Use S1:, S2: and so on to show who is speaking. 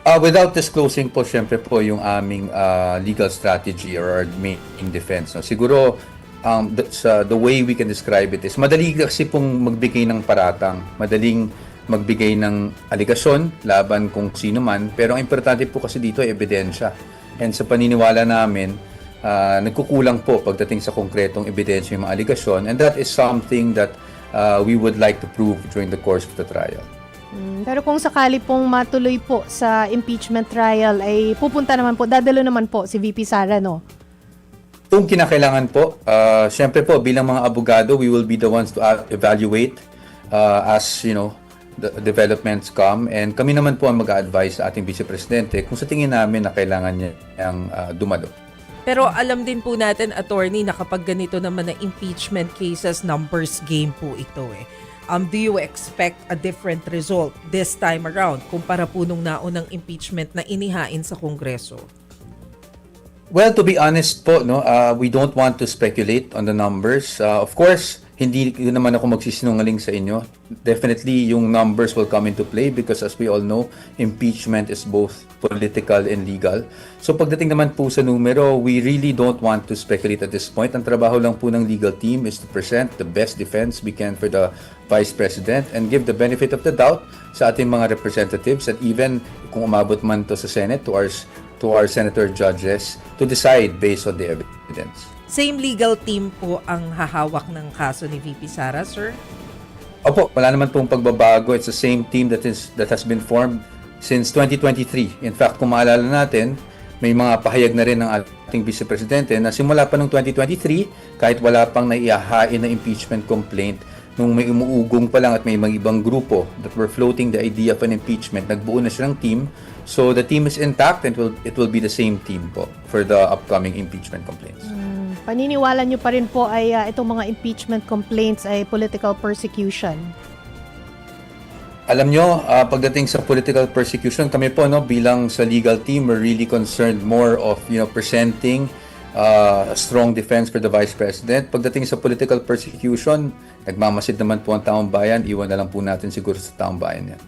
S1: Without disclosing po, syempre po yung aming legal strategy or our main defense. No? Siguro, the way we can describe it is, madali kasi pong magbigay ng paratang, madaling magbigay ng aligasyon laban kung sino man, pero ang importante po kasi dito ay ebidensya. And sa paniniwala namin, nagkukulang po pagdating sa konkretong ebidensya yung mga aligasyon, and that is something that we would like to prove during the course of the trial.
S2: Pero kung sakali pong matuloy po sa impeachment trial, ay pupunta naman po, dadalo naman po si VP Sara, no?
S1: Kung kinakailangan po, syempre po bilang mga abogado, we will be the ones to evaluate as the developments come, and kami naman po ang mag-a-advise sa ating Vice Presidente kung sa tingin namin na kailangan niyang dumalo.
S3: Pero alam din po natin, attorney, na kapag ganito naman na impeachment cases, numbers game po ito eh. Do you expect a different result this time around kumpara po nung naunang impeachment na inihain sa Kongreso?
S1: Well, to be honest po, no, we don't want to speculate on the numbers. Of course, hindi naman ako magsisinungaling sa inyo. Definitely, yung numbers will come into play because as we all know, impeachment is both political and legal. So pagdating naman po sa numero, we really don't want to speculate at this point. Ang trabaho lang po ng legal team is to present the best defense we can for the Vice President and give the benefit of the doubt sa ating mga representatives, at even kung umabot man to sa Senate, to our senator judges to decide based on the evidence.
S3: Same legal team po ang hahawak ng kaso ni VP Sara, sir?
S1: Opo, wala naman pong pagbabago. It's the same team that has been formed since 2023. In fact, kung maalala natin, may mga pahayag na rin ng ating Vice Presidente na simula pa noong 2023, kahit wala pang naihahain na impeachment complaint, nung may umuugong pa lang at may mga ibang grupo that were floating the idea of an impeachment, nagbuo na silang team. So the team is intact and it will be the same team po for the upcoming impeachment complaints.
S2: Paniniwala nyo pa rin po ay itong mga impeachment complaints ay political persecution?
S1: Alam nyo, pagdating sa political persecution, kami po bilang sa legal team, we're really concerned more of presenting a strong defense for the Vice President. Pagdating sa political persecution, nagmamasid naman po ang taong bayan, iwan na lang po natin siguro sa taong bayan yan.